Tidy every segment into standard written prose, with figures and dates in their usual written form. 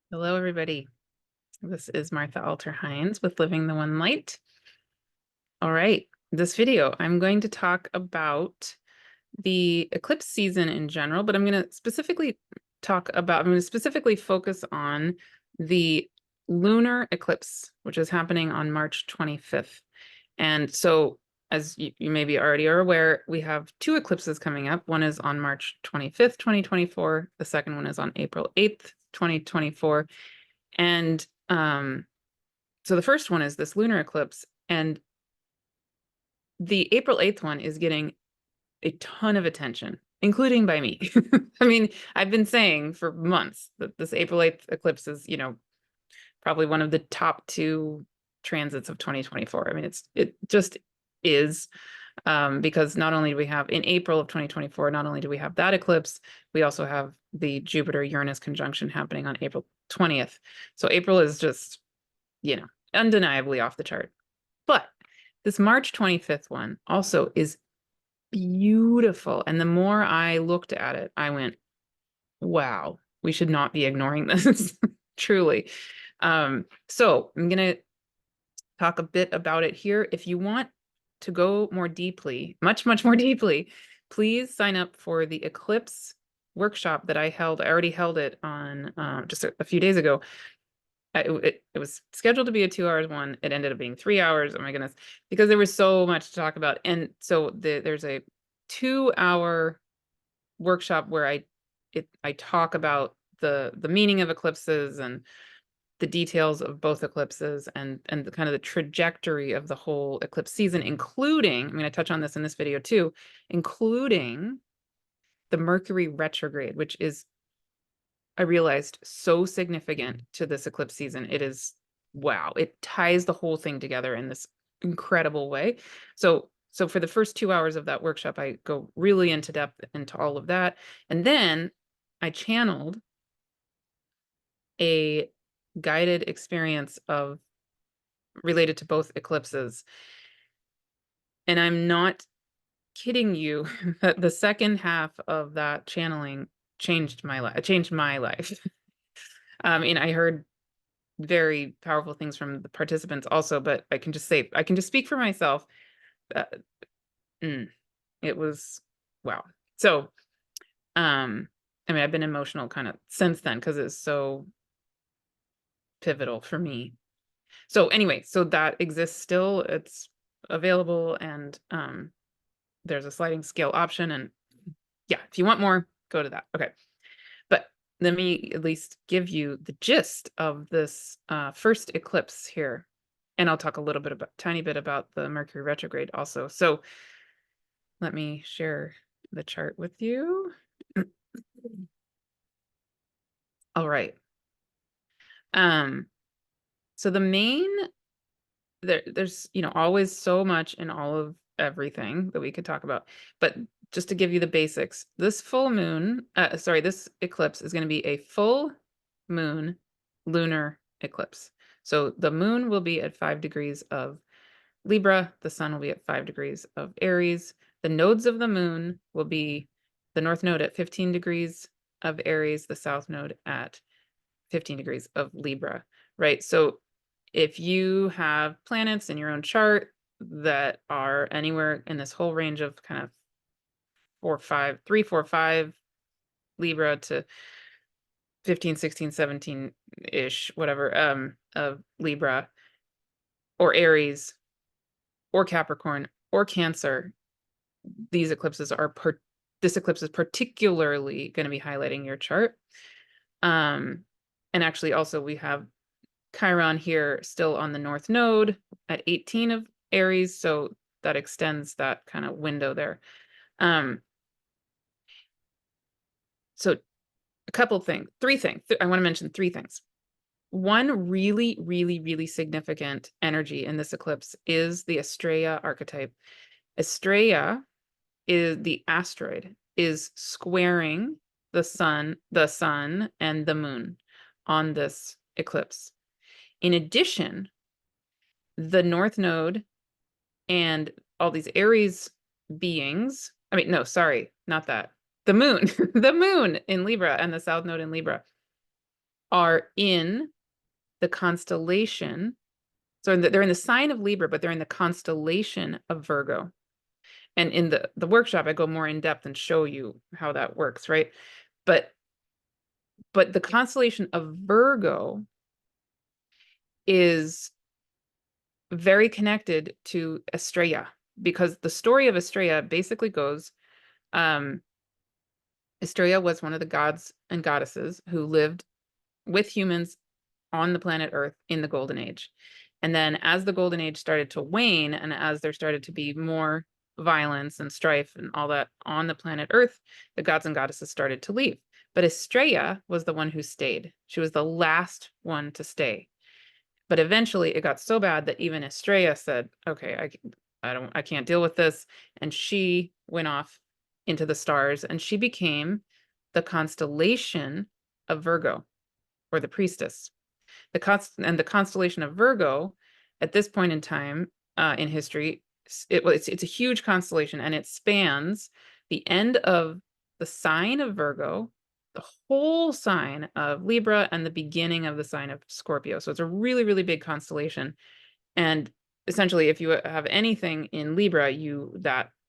Hello, everybody. This is Martha Alter Hines with Living the One Light. All right, this video, I'm going to talk about the eclipse season in general, but I'm going to specifically focus on the lunar eclipse, which is happening on March 25th. And so, as you maybe already are aware, we have two eclipses coming up. One is on March 25th, 2024. The second one is on April 8th, 2024. And so the first one is this lunar eclipse, and the April 8th one is getting a ton of attention, including by me. I mean, I've been saying for months that this April 8th eclipse is, probably one of the top two transits of 2024. I mean, it just is, because not only do we have in April of 2024, not only do we have that eclipse, we also have the Jupiter-Uranus conjunction happening on April 20th. So April is just, undeniably off the chart. But this March 25th one also is beautiful. And the more I looked at it, I went, wow, we should not be ignoring this, truly. So I'm going to talk a bit about it here. If you want to go more deeply, much more deeply, please sign up for the eclipse workshop that I held. I already held it on just a few days ago. It was scheduled to be a 2 hours one. It ended up being 3 hours. Oh my goodness, because there was so much to talk about. And so there's a 2 hour workshop where I talk about the meaning of eclipses and the details of both eclipses and the kind of the trajectory of the whole eclipse season, including, I'm going to touch on this in this video too, including the Mercury retrograde, which is, I realized, so significant to this eclipse season. It is, wow, it ties the whole thing together in this incredible way. So for the first 2 hours of that workshop, I go really into depth into all of that. And then I channeled a guided experience of related to both eclipses. And I'm not kidding you that the second half of that channeling changed my life. And I heard very powerful things from the participants also, but I can just speak for myself. Uh, it was wow. So, I mean, I've been emotional kind of since then because it's so pivotal for me. So anyway, so that exists still. It's available, and there's a sliding scale option. And yeah, if you want more, go to that. Okay. But let me at least give you the gist of this first eclipse here. And I'll talk a little bit tiny bit about the Mercury retrograde also. So let me share the chart with you. All right. So the main, there's, always so much in all of everything that we could talk about. But just to give you the basics, this this eclipse is going to be a full moon lunar eclipse. So the moon will be at 5 degrees of Libra, the sun will be at 5 degrees of Aries. The nodes of the moon will be the north node at 15 degrees of Aries, the south node at 15 degrees of Libra, right? So if you have planets in your own chart that are anywhere in this whole range of kind of 3, 4, 5 Libra to 15, 16, 17-ish, whatever, of Libra or Aries or Capricorn or Cancer, this eclipse is particularly going to be highlighting your chart. And actually also we have Chiron here still on the north node at 18 of Aries, so that extends that kind of window there. So a couple things, 3 things. I want to mention 3 things. One really, really, really significant energy in this eclipse is the Astraea archetype. Astraea is the asteroid, is squaring the sun and the moon on this eclipse. In addition, the north node and all these Aries beings, no, sorry, not that. The moon, the moon in Libra and the south node in Libra are in the constellation. So they're in the sign of Libra, but they're in the constellation of Virgo. And in the workshop, I go more in depth and show you how that works, right? But the constellation of Virgo is very connected to Astraea, because the story of Astraea basically goes, Astraea was one of the gods and goddesses who lived with humans on the planet Earth in the Golden Age. And then as the Golden Age started to wane, and as there started to be more violence and strife and all that on the planet Earth, the gods and goddesses started to leave. But Astraea was the one who stayed. She was the last one to stay. But eventually it got so bad that even Astraea said, okay, I can't deal with this. And she went off into the stars, and she became the constellation of Virgo, or the priestess. The constellation of Virgo at this point in time in history, it's a huge constellation, and it spans the end of the sign of Virgo, the whole sign of Libra, and the beginning of the sign of Scorpio. So it's a really, really big constellation. And essentially, if you have anything in Libra,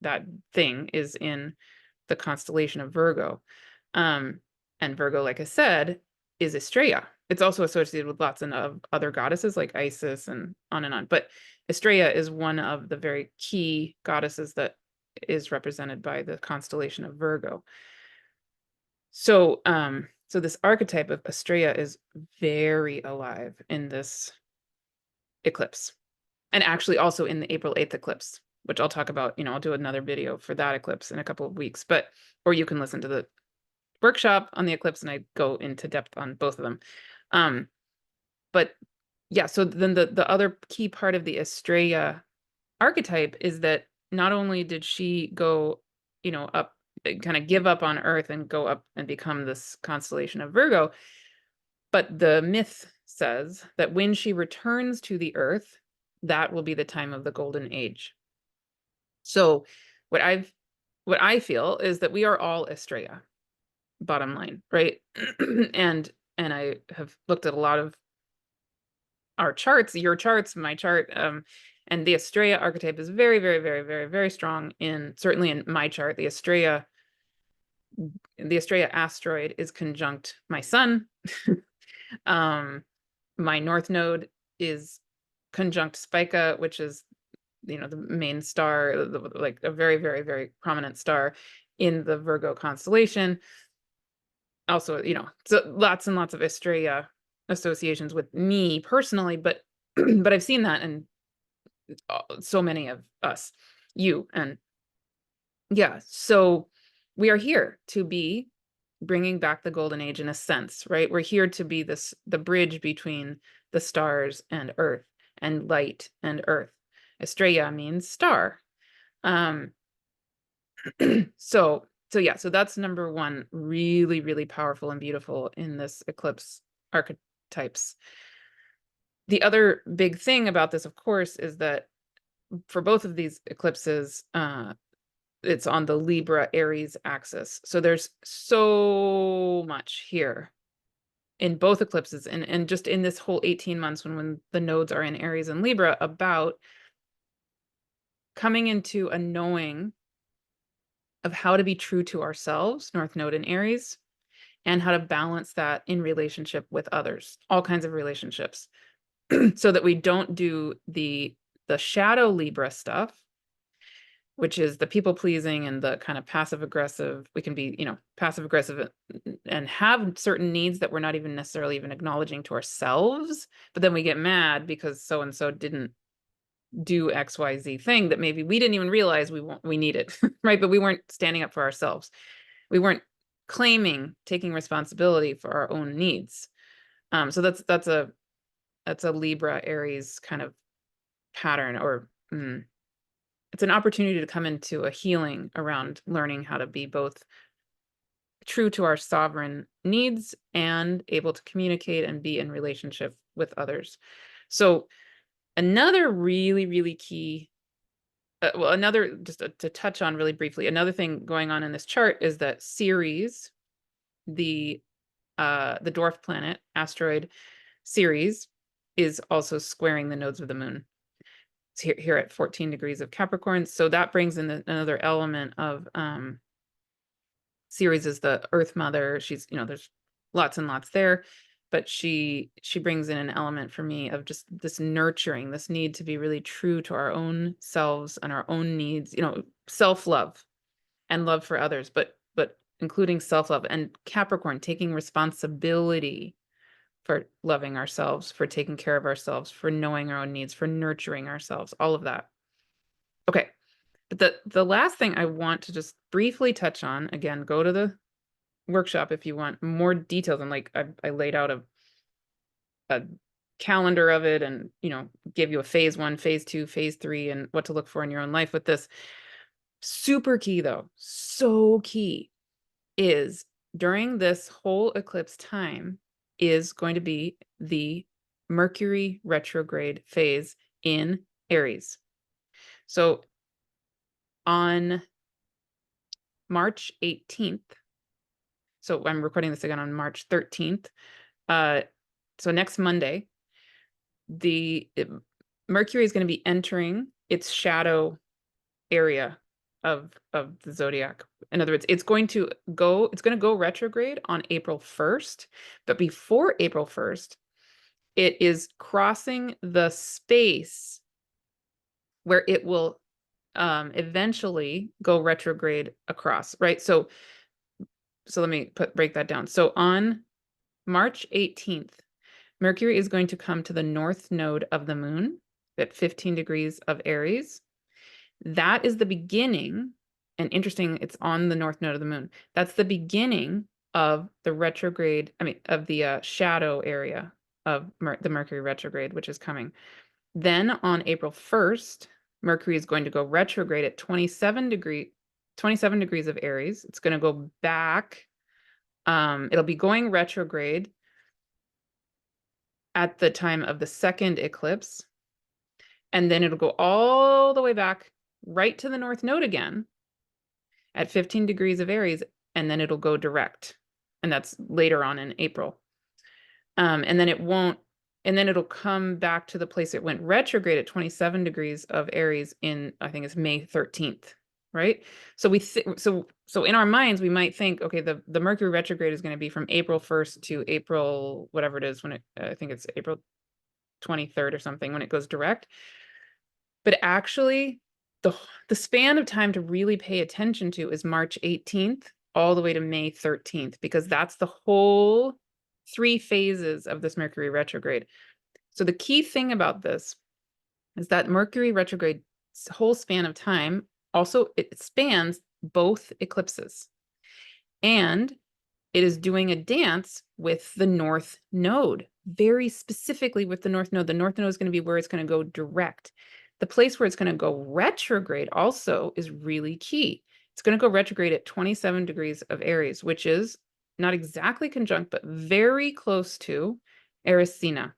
that thing is in the constellation of Virgo. And Virgo, like I said, is Astraea. It's also associated with lots of other goddesses like Isis and on. But Astraea is one of the very key goddesses that is represented by the constellation of Virgo. So, so this archetype of Astraea is very alive in this eclipse, and actually also in the April 8th eclipse, which I'll talk about. I'll do another video for that eclipse in a couple of weeks, or you can listen to the workshop on the eclipse, and I go into depth on both of them. But yeah, so then the other key part of the Astraea archetype is that not only did she go, up, kind of give up on Earth and go up and become this constellation of Virgo, but the myth says that when she returns to the Earth, that will be the time of the Golden Age. So what I feel is that we are all Astraea, bottom line, right? and I have looked at a lot of our charts, your charts, my chart, and the Astraea archetype is very, very, very, very, very strong certainly in my chart. The Astraea asteroid is conjunct my sun. My north node is conjunct Spica, which is the main star, like a very, very, very prominent star in the Virgo constellation. Also, so lots and lots of Astraea associations with me personally, but but I've seen that in so many of us, and yeah, so we are here to be bringing back the Golden Age in a sense, right? We're here to be the bridge between the stars and Earth, and light and Earth. Astraea means star. So yeah, so that's number one, really, really powerful and beautiful in this eclipse archetypes. The other big thing about this, of course, is that for both of these eclipses, it's on the Libra Aries axis. So there's so much here in both eclipses, and just in this whole 18 months when the nodes are in Aries and Libra, about coming into a knowing of how to be true to ourselves, North Node in Aries, and how to balance that in relationship with others, all kinds of relationships, so that we don't do the shadow Libra stuff, which is the people pleasing and the kind of passive aggressive. We can be, passive aggressive and have certain needs that we're not even necessarily even acknowledging to ourselves, but then we get mad because so and so didn't do XYZ thing that maybe we didn't even realize we needed, right? But we weren't standing up for ourselves. We weren't taking responsibility for our own needs. So that's a Libra Aries kind of pattern, or it's an opportunity to come into a healing around learning how to be both true to our sovereign needs and able to communicate and be in relationship with others. So another really, really key, another, just to touch on really briefly, another thing going on in this chart is that Ceres, the the dwarf planet asteroid Ceres is also squaring the nodes of the moon. It's here at 14 degrees of Capricorn. So that brings in another element of Ceres is the Earth Mother. She's, there's lots and lots there, but she brings in an element for me of just this nurturing, this need to be really true to our own selves and our own needs, self-love and love for others, but including self-love, and Capricorn taking responsibility for loving ourselves, for taking care of ourselves, for knowing our own needs, for nurturing ourselves, all of that. Okay. But the last thing I want to just briefly touch on, again, go to the workshop if you want more details, and like I laid out a calendar of it, and give you a phase 1, phase 2, phase 3, and what to look for in your own life with this. Super key though, so key, is during this whole eclipse time is going to be the Mercury retrograde phase in Aries. So on March 18th, so I'm recording this again on March 13th, so next Monday, Mercury is going to be entering its shadow area of the zodiac. In other words, it's going to go retrograde on April 1st, but before April 1st, it is crossing the space where it will eventually go retrograde across, right? So let me break that down. So on March 18th, Mercury is going to come to the north node of the moon at 15 degrees of Aries. That is the beginning, and interesting, it's on the north node of the moon. That's the beginning of the retrograde, of the shadow area of the Mercury retrograde, which is coming. Then on April 1st, Mercury is going to go retrograde at 27 degrees of Aries. It's going to go back. It'll be going retrograde at the time of the second eclipse. And then it'll go all the way back right to the north node again at 15 degrees of Aries, and then it'll go direct. And that's later on in April. And then it'll come back to the place it went retrograde at 27 degrees of Aries in, I think it's May 13th, right? So so in our minds, we might think, okay, the Mercury retrograde is going to be from April 1st to April, whatever it is, I think it's April 23rd or something, when it goes direct. But actually, the span of time to really pay attention to is March 18th all the way to May 13th, because that's the whole 3 phases of this Mercury retrograde. So the key thing about this is that Mercury retrograde whole span of time, also it spans both eclipses. And it is doing a dance with the north node, very specifically with the north node. The north node is going to be where it's going to go direct. The place where it's going to go retrograde also is really key. It's going to go retrograde at 27 degrees of Aries, which is not exactly conjunct, but very close to Eris-Xena.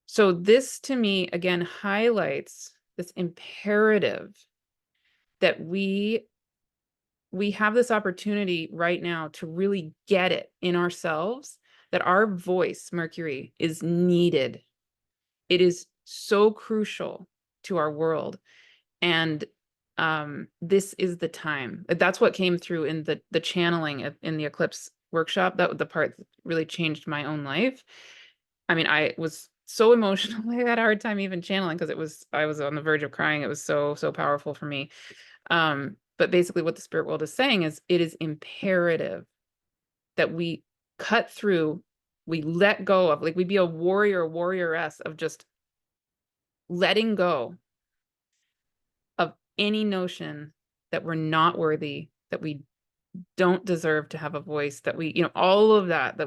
So this, to me, again, highlights this imperative that we have this opportunity right now to really get it in ourselves, that our voice, Mercury, is needed. It is so crucial to our world. And this is the time. That's what came through in the channeling in the eclipse workshop. That was the part that really changed my own life. I was so emotional. I had a hard time even channeling because I was on the verge of crying. It was so powerful for me. But basically what the spirit world is saying is it is imperative that we cut through, we let go of, like, we be a warrioress of just letting go of any notion that we're not worthy, that we don't deserve to have a voice, that we, all of that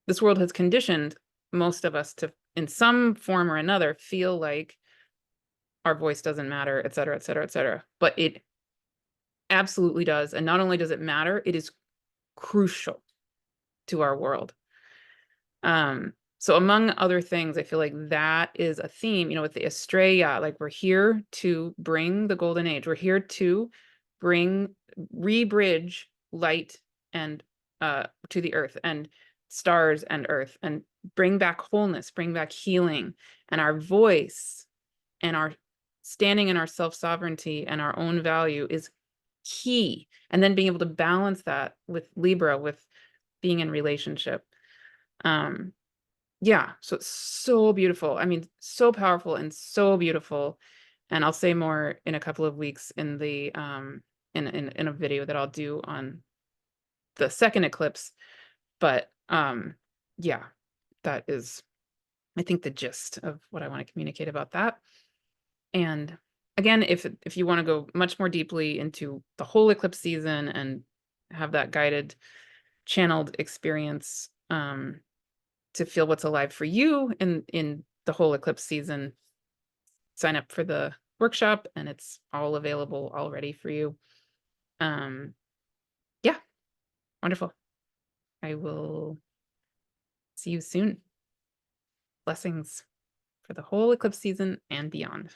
this world has conditioned most of us to, in some form or another, feel like our voice doesn't matter, et cetera, et cetera, et cetera. But it absolutely does. And not only does it matter, it is crucial to our world. So among other things, I feel like that is a theme, with the Astraea, like we're here to bring the golden age. We're here to rebridge light and to the earth and stars and earth, and bring back wholeness, bring back healing, and our voice and our standing in our self-sovereignty and our own value is key. And then being able to balance that with Libra, with being in relationship. Yeah, so it's so beautiful. I mean, so powerful and so beautiful. And I'll say more in a couple of weeks in the in a video that I'll do on the second eclipse. But yeah, that is, I think, the gist of what I want to communicate about that. And again, if you want to go much more deeply into the whole eclipse season and have that guided, channeled experience, to feel what's alive for you in the whole eclipse season, sign up for the workshop, and it's all available already for you. Yeah, wonderful. I will see you soon. Blessings for the whole eclipse season and beyond.